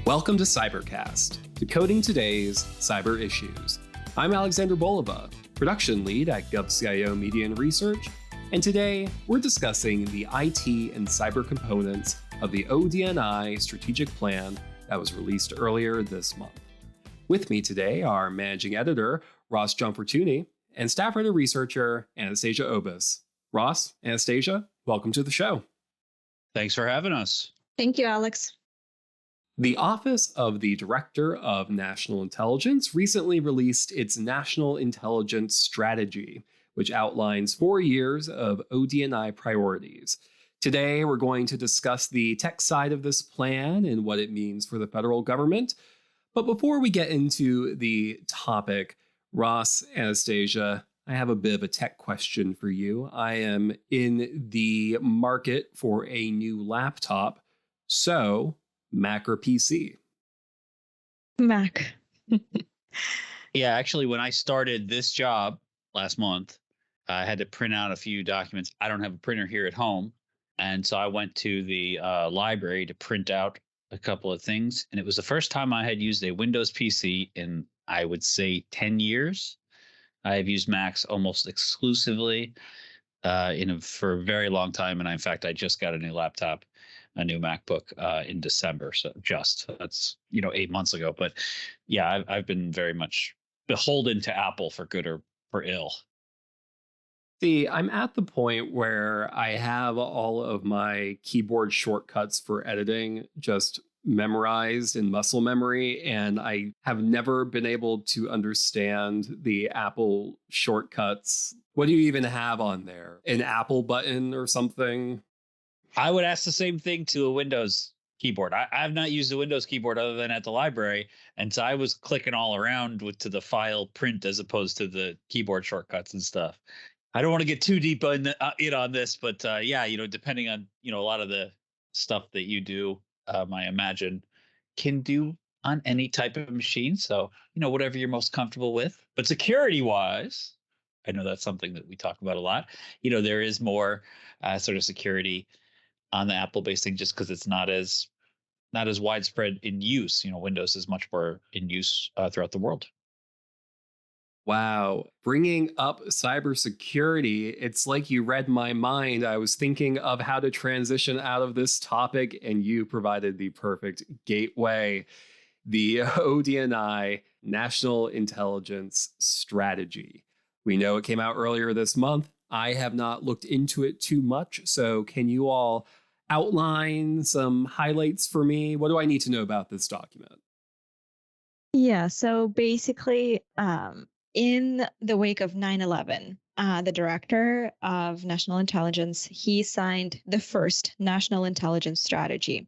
Welcome to Cybercast, decoding today's cyber issues. I'm Alexander Bolova, production lead at GovCIO Media and Research, and today we're discussing the IT and cyber components of the ODNI strategic plan that was released earlier this month. With me today are managing editor Ross Gianfortuni and staff writer researcher Anastasia Obis. Ross, Anastasia, welcome to the show. Thanks for having us. Thank you, Alex. The Office of the Director of National Intelligence recently released its National Intelligence Strategy, which outlines 4 years of ODNI priorities. Today, we're going to discuss the tech side of this plan and what it means for the federal government. But before we get into the topic, Ross, Anastasia, I have a bit of a tech question for you. I am in the market for a new laptop. So, Mac or PC? Mac. Yeah, actually, when I started this job last month, I had to print out a few documents. I don't have a printer here at home. And so I went to the library to print out a couple of things. And it was the first time I had used a Windows PC in, I would say, 10 years. I have used Macs almost exclusively for a very long time. And in fact, I just got a new laptop, a new MacBook in December. So that's 8 months ago. But yeah, I've been very much beholden to Apple for good or for ill. See, I'm at the point where I have all of my keyboard shortcuts for editing just memorized in muscle memory, and I have never been able to understand the Apple shortcuts. What do you even have on there? An Apple button or something? I would ask the same thing to a Windows keyboard. I have not used a Windows keyboard other than at the library. And so I was clicking all around to the file print as opposed to the keyboard shortcuts and stuff. I don't want to get too deep on on this, but depending on, a lot of the stuff that you do, I imagine can do on any type of machine. So, whatever you're most comfortable with. But security wise, I know that's something that we talk about a lot. There is more sort of security on the Apple-based thing just because it's not as widespread in use. Windows is much more in use throughout the world. Wow. Bringing up cybersecurity, it's like you read my mind. I was thinking of how to transition out of this topic, and you provided the perfect gateway. The ODNI National Intelligence Strategy. We know it came out earlier this month. I have not looked into it too much, so can you all outline some highlights for me? What do I need to know about this document? Yeah, so basically, in the wake of 9/11, the director of national intelligence, he signed the first national intelligence strategy.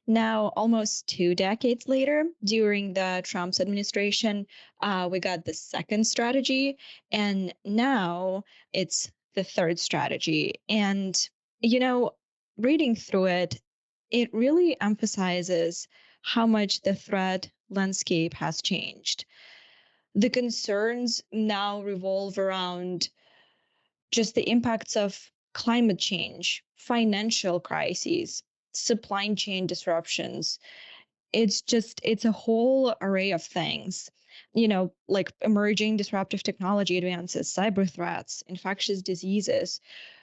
Now, almost 2 decades later, during the Trump's administration, we got the second strategy, and now it's the third strategy. And, reading through it, it really emphasizes how much the threat landscape has changed. The concerns now revolve around just the impacts of climate change, financial crises, supply chain disruptions. It's a whole array of things, like emerging disruptive technology advances, cyber threats, infectious diseases.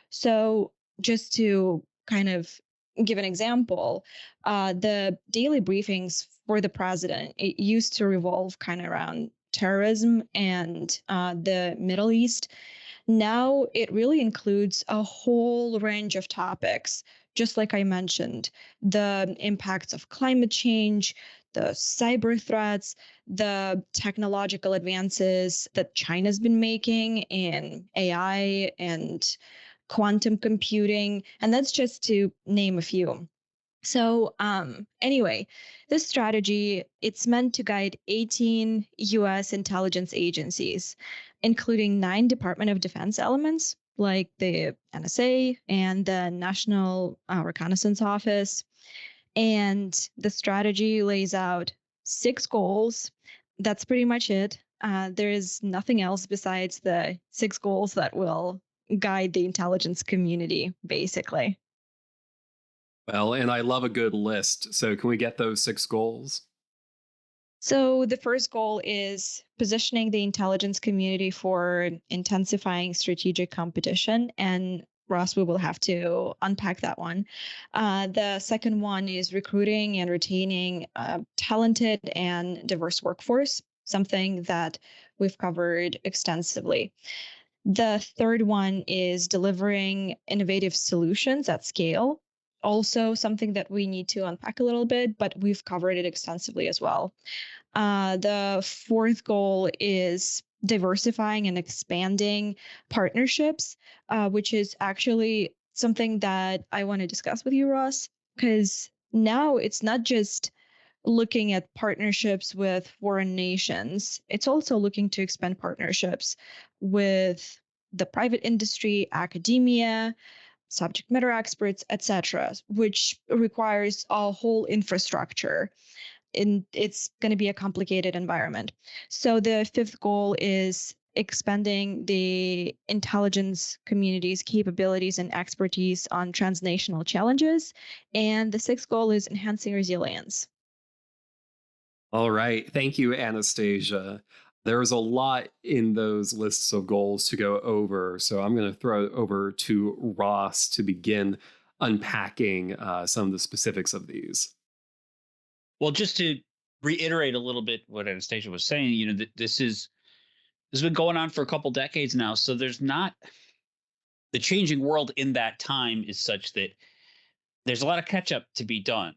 So just to kind of give an example, the daily briefings for the president, it used to revolve kind of around terrorism and the Middle East. Now it really includes a whole range of topics, just like I mentioned, the impacts of climate change, the cyber threats, the technological advances that China's been making in AI and quantum computing, and that's just to name a few. So anyway, this strategy, it's meant to guide 18 U.S. intelligence agencies, including 9 Department of Defense elements, like the NSA and the National Reconnaissance Office. And the strategy lays out 6 goals. That's pretty much it. There is nothing else besides the 6 goals that will guide the intelligence community, basically. Well, and I love a good list. So can we get those 6 goals? So the first goal is positioning the intelligence community for intensifying strategic competition. And Ross, we will have to unpack that one. The second one is recruiting and retaining a talented and diverse workforce, something that we've covered extensively. The third one is delivering innovative solutions at scale. Also, something that we need to unpack a little bit, but we've covered it extensively as well. The fourth goal is diversifying and expanding partnerships, which is actually something that I want to discuss with you, Ross, because now it's not just looking at partnerships with foreign nations, it's also looking to expand partnerships with the private industry, academia, subject matter experts, etc., which requires a whole infrastructure, and it's going to be a complicated environment. So the fifth goal is expanding the intelligence community's capabilities and expertise on transnational challenges. And the sixth goal is enhancing resilience. All right. Thank you, Anastasia. There was a lot in those lists of goals to go over. So I'm going to throw it over to Ross to begin unpacking some of the specifics of these. Well, just to reiterate a little bit what Anastasia was saying, this has been going on for a couple decades now. So there's not the changing world in that time is such that there's a lot of catch up to be done.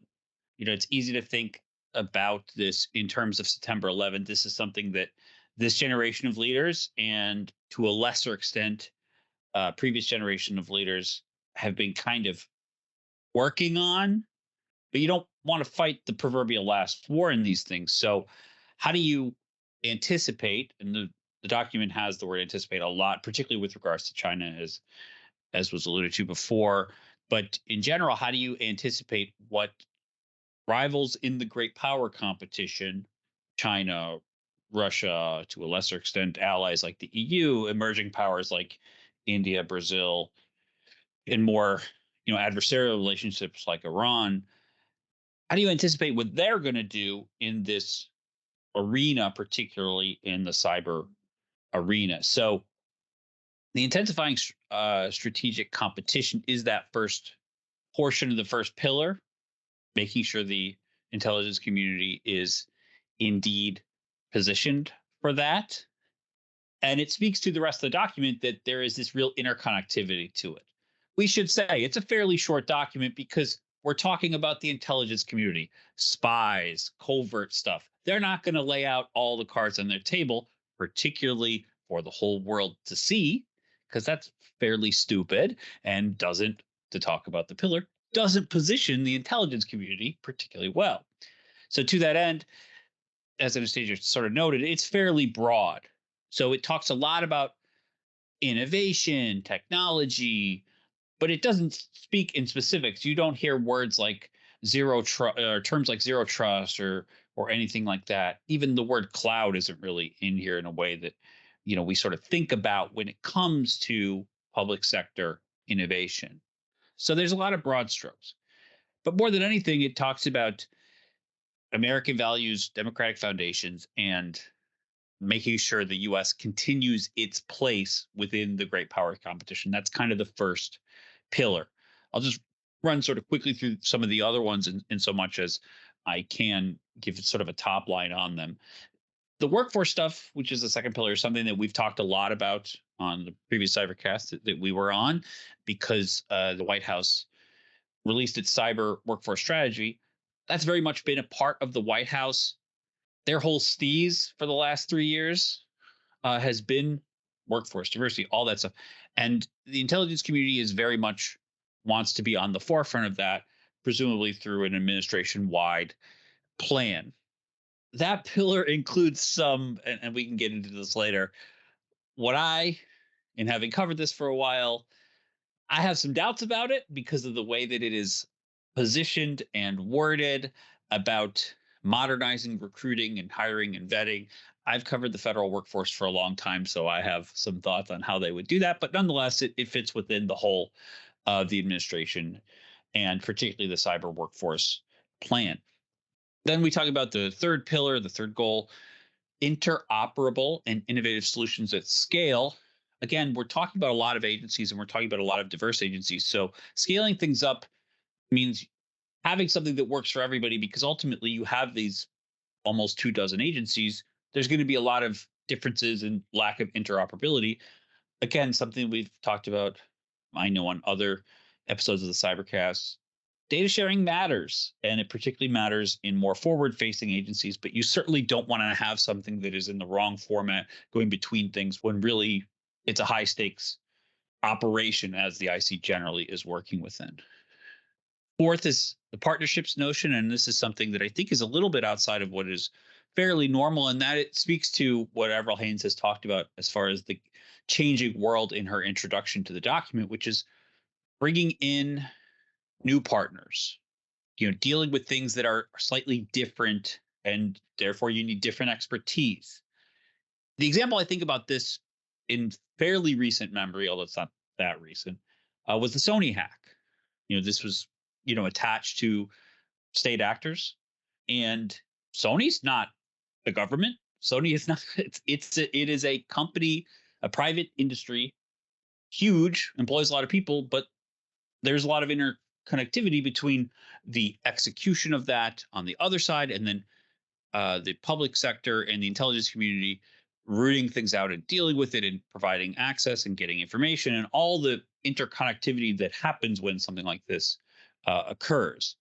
It's easy to think about this in terms of September 11th. This is something that this generation of leaders, and to a lesser extent, previous generation of leaders, have been kind of working on. But you don't want to fight the proverbial last war in these things. So, how do you anticipate? And the document has the word anticipate a lot, particularly with regards to China, as was alluded to before. But in general, how do you anticipate what rivals in the great power competition, China, Russia, to a lesser extent, allies like the EU, emerging powers like India, Brazil, and more, adversarial relationships like Iran? How do you anticipate what they're going to do in this arena, particularly in the cyber arena? So, the intensifying strategic competition is that first portion of the first pillar, making sure the intelligence community is indeed positioned for that. And it speaks to the rest of the document that there is this real interconnectivity to it. We should say it's a fairly short document because we're talking about the intelligence community, spies, covert stuff. They're not going to lay out all the cards on their table, particularly for the whole world to see, because that's fairly stupid and doesn't, to talk about the pillar, doesn't position the intelligence community particularly well. So to that end, as Anastasia sort of noted, it's fairly broad. So it talks a lot about innovation, technology, but it doesn't speak in specifics. You don't hear words like zero trust, or terms like zero trust, or anything like that. Even the word cloud isn't really in here in a way that we sort of think about when it comes to public sector innovation. So there's a lot of broad strokes. But more than anything, it talks about American values, democratic foundations, and making sure the US continues its place within the great power competition. That's kind of the first pillar. I'll just run sort of quickly through some of the other ones in so much as I can give sort of a top line on them. The workforce stuff, which is the second pillar, is something that we've talked a lot about on the previous Cybercast that we were on, because the White House released its cyber workforce strategy. That's very much been a part of the White House. Their whole steez for the last 3 years has been workforce diversity, all that stuff. And the intelligence community is very much wants to be on the forefront of that, presumably through an administration-wide plan. That pillar includes some, and we can get into this later, what in having covered this for a while, I have some doubts about it because of the way that it is positioned and worded about modernizing recruiting and hiring and vetting. I've covered the federal workforce for a long time, so I have some thoughts on how they would do that. But nonetheless, it fits within the whole of the administration, and particularly the cyber workforce plan. Then we talk about the third pillar, the third goal, interoperable and innovative solutions at scale. Again, we're talking about a lot of agencies and we're talking about a lot of diverse agencies. So scaling things up means having something that works for everybody, because ultimately you have these almost 24 agencies. There's going to be a lot of differences and lack of interoperability. Again, something we've talked about, I know, on other episodes of the Cybercast. Data sharing matters, and it particularly matters in more forward facing agencies, but you certainly don't want to have something that is in the wrong format going between things when really it's a high stakes operation, as the IC generally is working within. Fourth is the partnerships notion, and this is something that I think is a little bit outside of what is fairly normal, and that it speaks to what Avril Haines has talked about as far as the changing world in her introduction to the document, which is bringing in new partners, dealing with things that are slightly different, and therefore you need different expertise. The example I think about this in fairly recent memory, although it's not that recent, was the Sony hack. This was, attached to state actors, and Sony's not the government. Sony is not. It is a company, a private industry, huge, employs a lot of people, but there's a lot of interconnectivity between the execution of that on the other side, and then the public sector and the intelligence community rooting things out and dealing with it and providing access and getting information and all the interconnectivity that happens when something like this occurs.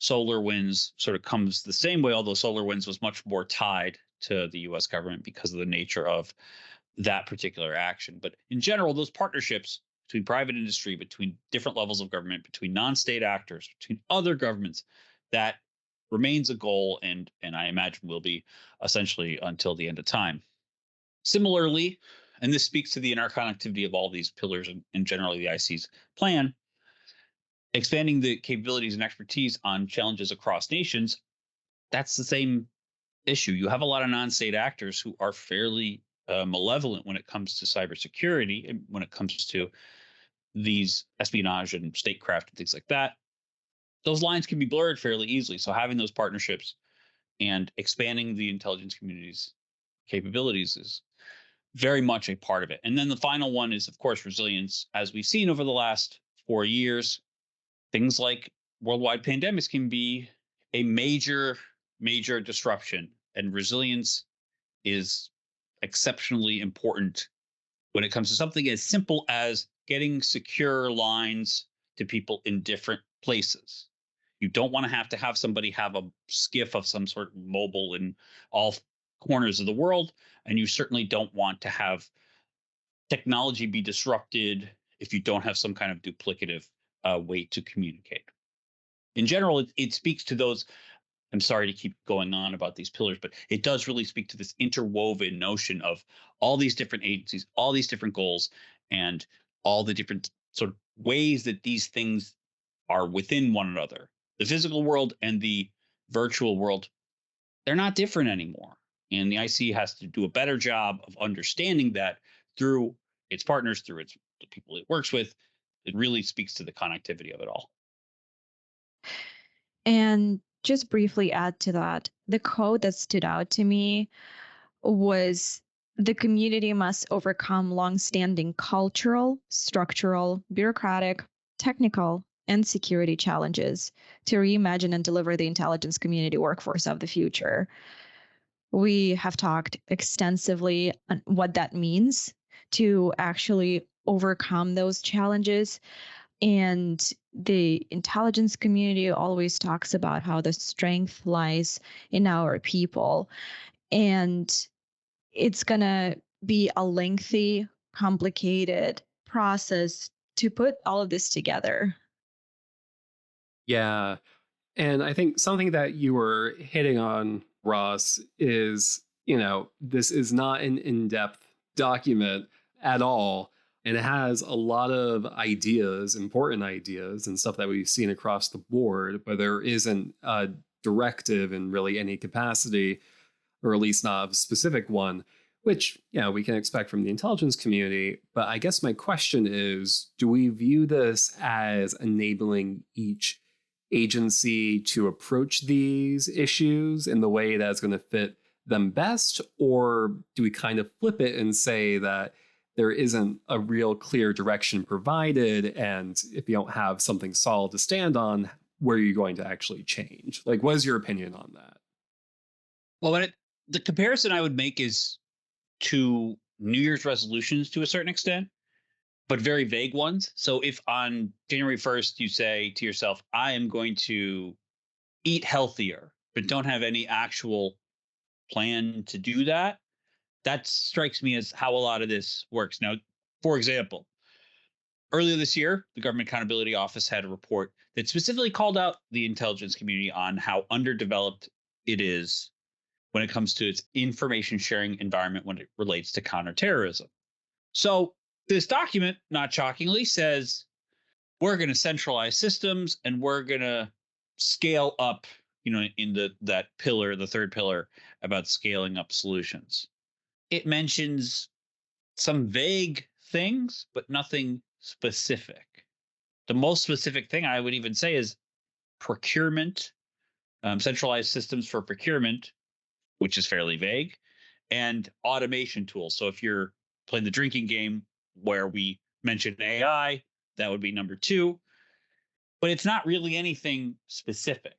SolarWinds sort of comes the same way, although SolarWinds was much more tied to the US government because of the nature of that particular action. But in general, those partnerships between private industry, between different levels of government, between non-state actors, between other governments, that remains a goal, and I imagine will be essentially until the end of time. Similarly, and this speaks to the interconnectivity of all these pillars and generally the IC's plan, expanding the capabilities and expertise on challenges across nations, that's the same issue. You have a lot of non-state actors who are fairly malevolent when it comes to cybersecurity, and when it comes to these espionage and statecraft and things like that. Those lines can be blurred fairly easily. So having those partnerships and expanding the intelligence community's capabilities is very much a part of it. And then the final one is, of course, resilience. As we've seen over the last 4 years, things like worldwide pandemics can be a major disruption, and resilience is exceptionally important when it comes to something as simple as getting secure lines to people in different places. You don't want to have somebody have a skiff of some sort mobile in all corners of the world, and you certainly don't want to have technology be disrupted if you don't have some kind of duplicative way to communicate. In general, it speaks to those. I'm sorry to keep going on about these pillars, but it does really speak to this interwoven notion of all these different agencies, all these different goals, and all the different sort of ways that these things are within one another. The physical world and the virtual world, they're not different anymore. And the IC has to do a better job of understanding that through its partners, through the people it works with. It really speaks to the connectivity of it all. And just briefly add to that, the quote that stood out to me was, the community must overcome longstanding cultural, structural, bureaucratic, technical, and security challenges to reimagine and deliver the intelligence community workforce of the future. We have talked extensively on what that means to actually overcome those challenges. And the intelligence community always talks about how the strength lies in our people. And it's going to be a lengthy, complicated process to put all of this together. Yeah. And I think something that you were hitting on, Ross, is, this is not an in-depth document at all. And it has a lot of ideas, important ideas, and stuff that we've seen across the board, but there isn't a directive in really any capacity, or at least not a specific one, which, we can expect from the intelligence community. But I guess my question is, do we view this as enabling each agency to approach these issues in the way that's going to fit them best? Or do we kind of flip it and say that there isn't a real clear direction provided, and if you don't have something solid to stand on, where are you going to actually change? Like, what is your opinion on that? Well, the comparison I would make is to New Year's resolutions to a certain extent, but very vague ones. So if on January 1st you say to yourself, I am going to eat healthier, but don't have any actual plan to do that, that strikes me as how a lot of this works. Now, for example, earlier this year, the Government Accountability Office had a report that specifically called out the intelligence community on how underdeveloped it is when it comes to its information sharing environment when it relates to counterterrorism. So this document, not shockingly, says we're going to centralize systems and we're going to scale up, in that pillar, the third pillar about scaling up solutions. It mentions some vague things, but nothing specific. The most specific thing I would even say is procurement, centralized systems for procurement, which is fairly vague, and automation tools. So if you're playing the drinking game where we mention AI, that would be number 2. But it's not really anything specific.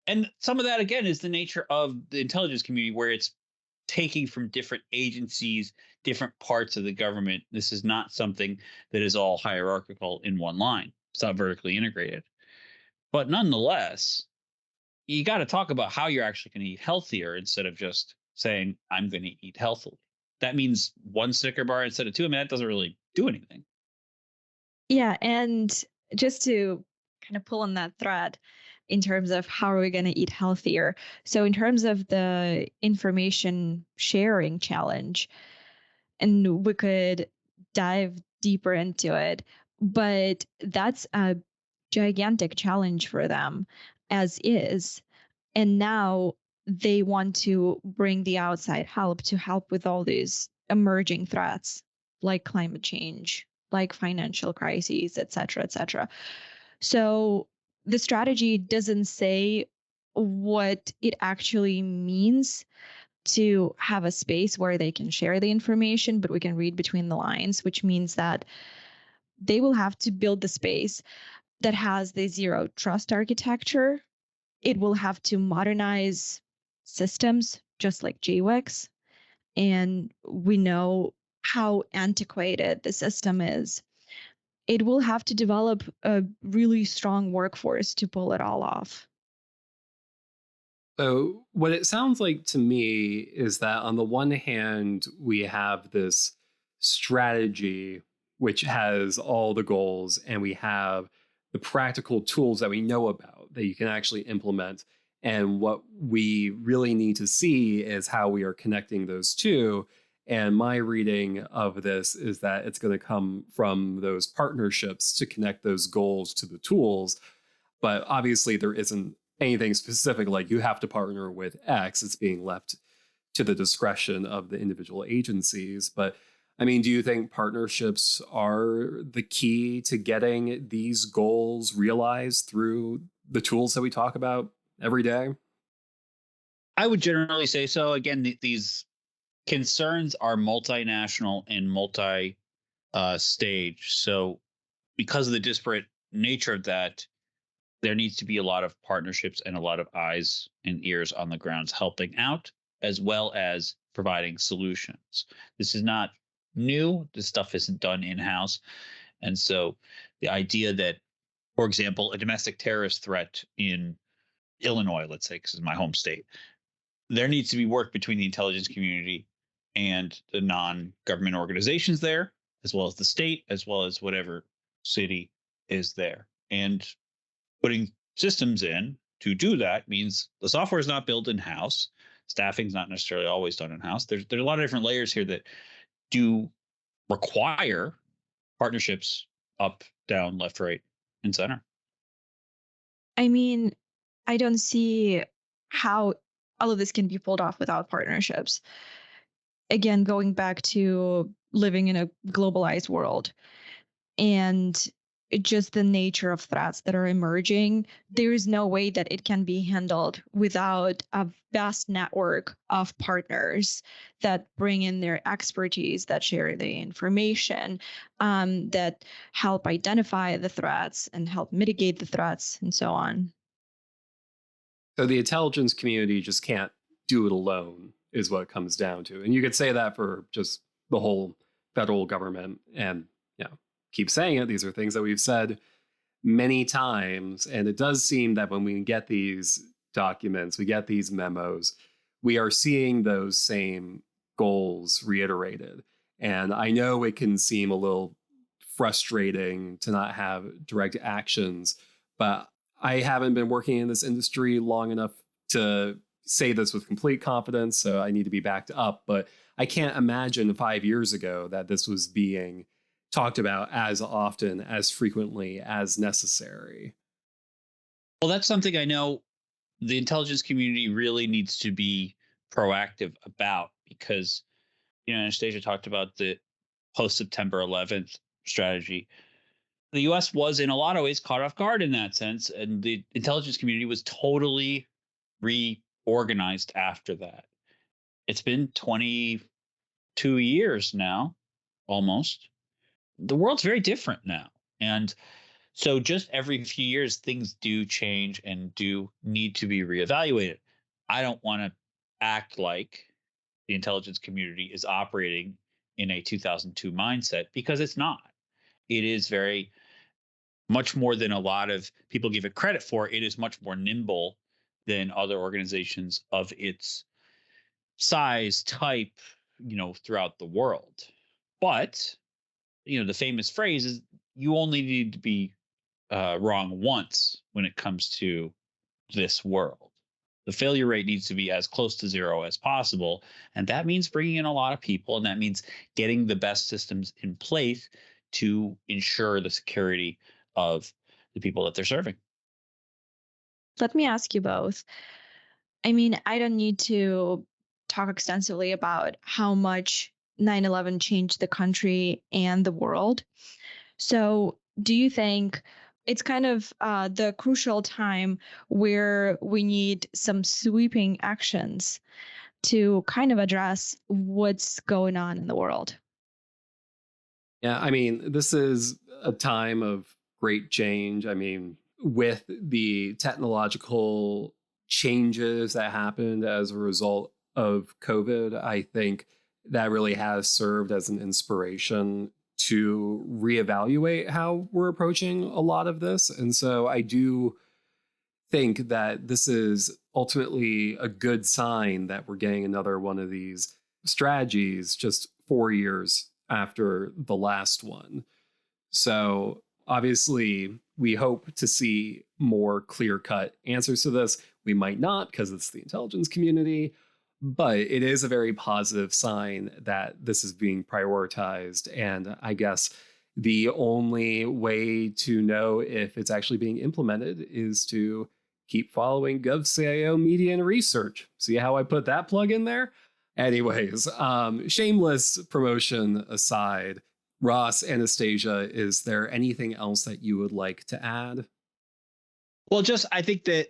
And some of that, again, is the nature of the intelligence community, where it's taking from different agencies, different parts of the government. This is not something that is all hierarchical in one line. It's not vertically integrated. But nonetheless, you got to talk about how you're actually going to eat healthier instead of just saying, I'm going to eat healthily. That means 1 Snicker bar instead of 2. I mean, that doesn't really do anything. Yeah, and just to kind of pull on that thread in terms of how are we going to eat healthier. So in terms of the information sharing challenge, and we could dive deeper into it, but that's a gigantic challenge for them as is. And now they want to bring the outside help to help with all these emerging threats like climate change, like financial crises, et cetera, et cetera. So the strategy doesn't say what it actually means to have a space where they can share the information, but we can read between the lines, which means that they will have to build the space that has the zero trust architecture. It will have to modernize systems just like JWEX. And we know how antiquated the system is. It will have to develop a really strong workforce to pull it all off. So, what it sounds like to me is that on the one hand, we have this strategy which has all the goals, and we have the practical tools that we know about that you can actually implement. And what we really need to see is how we are connecting those two. And my reading of this is that it's going to come from those partnerships to connect those goals to the tools. But obviously, there isn't anything specific like you have to partner with X. It's being left to the discretion of the individual agencies. But I mean, do you think partnerships are the key to getting these goals realized through the tools that we talk about every day? I would generally say so. Again, these concerns are multinational and multi stage. So because of the disparate nature of that, there needs to be a lot of partnerships and a lot of eyes and ears on the grounds helping out, as well as providing solutions. This is not new. This stuff isn't done in-house. And so the idea that, for example, a domestic terrorist threat in Illinois, let's say, because it's my home state, there needs to be work between the intelligence community and the non-government organizations there, as well as the state, as well as whatever city is there. And putting systems in to do that means the software is not built in-house. Staffing is not necessarily always done in-house. There's a lot of different layers here that do require partnerships up, down, left, right, and center. I mean, I don't see how all of this can be pulled off without partnerships. Again, going back to living in a globalized world, and just the nature of threats that are emerging, there is no way that it can be handled without a vast network of partners that bring in their expertise, that share the information, that help identify the threats and help mitigate the threats, and so on. So the intelligence community just can't do it alone, is what it comes down to. And you could say that for just the whole federal government. And, keep saying it. These are things that we've said many times. And it does seem that when we get these documents, we get these memos, we are seeing those same goals reiterated. And I know it can seem a little frustrating to not have direct actions, but I haven't been working in this industry long enough to say this with complete confidence, so I need to be backed up. But I can't imagine 5 years ago that this was being talked about as often, as frequently as necessary. Well, that's something I know the intelligence community really needs to be proactive about because, Anastasia talked about the post September 11th strategy. The US was in a lot of ways caught off guard in that sense. And the intelligence community was totally reorganized after that. It's been 22 years now, almost. The world's very different now. And so just every few years, things do change and do need to be reevaluated. I don't want to act like the intelligence community is operating in a 2002 mindset because it's not. It is very much more than a lot of people give it credit for. It is much more nimble than other organizations of its size, type, throughout the world. But, the famous phrase is you only need to be wrong once when it comes to this world. The failure rate needs to be as close to zero as possible. And that means bringing in a lot of people. And that means getting the best systems in place to ensure the security of the people that they're serving. Let me ask you both. I mean, I don't need to talk extensively about how much 9/11 changed the country and the world. So, do you think it's kind of the crucial time where we need some sweeping actions to kind of address what's going on in the world? Yeah, I mean, this is a time of great change. I mean, with the technological changes that happened as a result of COVID, I think that really has served as an inspiration to reevaluate how we're approaching a lot of this. And so I do think that this is ultimately a good sign that we're getting another one of these strategies just 4 years after the last one. So obviously, we hope to see more clear-cut answers to this. We might not because it's the intelligence community, but it is a very positive sign that this is being prioritized. And I guess the only way to know if it's actually being implemented is to keep following GovCIO media and research. See how I put that plug in there? Anyways, shameless promotion aside, Ross, Anastasia, is there anything else that you would like to add? Well, just I think that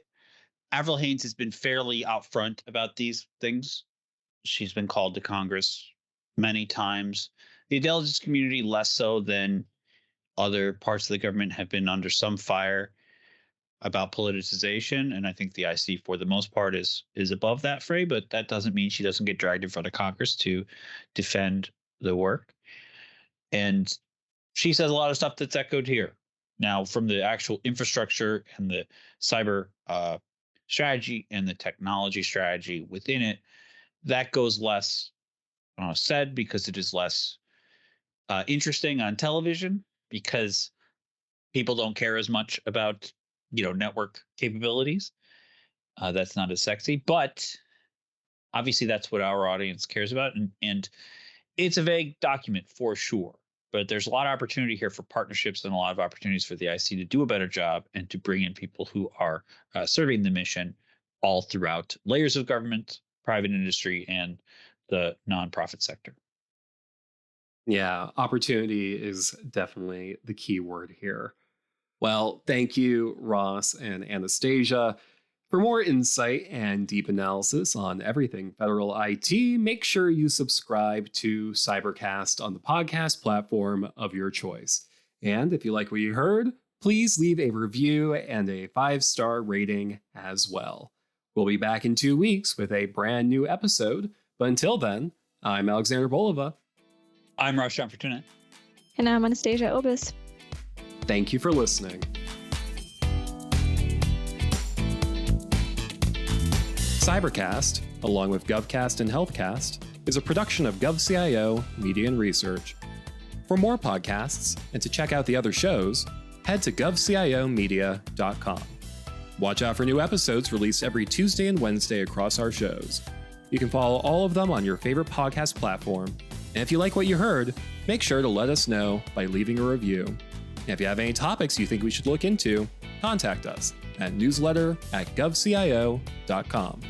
Avril Haines has been fairly out front about these things. She's been called to Congress many times. The intelligence community less so than other parts of the government have been under some fire about politicization, and I think the IC for the most part is above that fray, but that doesn't mean she doesn't get dragged in front of Congress to defend the work. And she says a lot of stuff that's echoed here. Now, from the actual infrastructure and the cyber strategy and the technology strategy within it, that goes less said because it is less interesting on television because people don't care as much about network capabilities. That's not as sexy, but obviously that's what our audience cares about, and it's a vague document for sure. But there's a lot of opportunity here for partnerships and a lot of opportunities for the IC to do a better job and to bring in people who are serving the mission all throughout layers of government, private industry, and the nonprofit sector. Yeah, opportunity is definitely the key word here. Well, thank you, Ross and Anastasia. For more insight and deep analysis on everything federal IT, make sure you subscribe to Cybercast on the podcast platform of your choice. And if you like what you heard, please leave a review and a 5-star rating as well. We'll be back in 2 weeks with a brand new episode, but until then, I'm Alexander Bolova. I'm Roshan Fortuna. And I'm Anastasia Obis. Thank you for listening. Cybercast, along with GovCast and HealthCast, is a production of GovCIO Media and Research. For more podcasts and to check out the other shows, head to govciomedia.com. Watch out for new episodes released every Tuesday and Wednesday across our shows. You can follow all of them on your favorite podcast platform. And if you like what you heard, make sure to let us know by leaving a review. And if you have any topics you think we should look into, contact us at newsletter@govcio.com.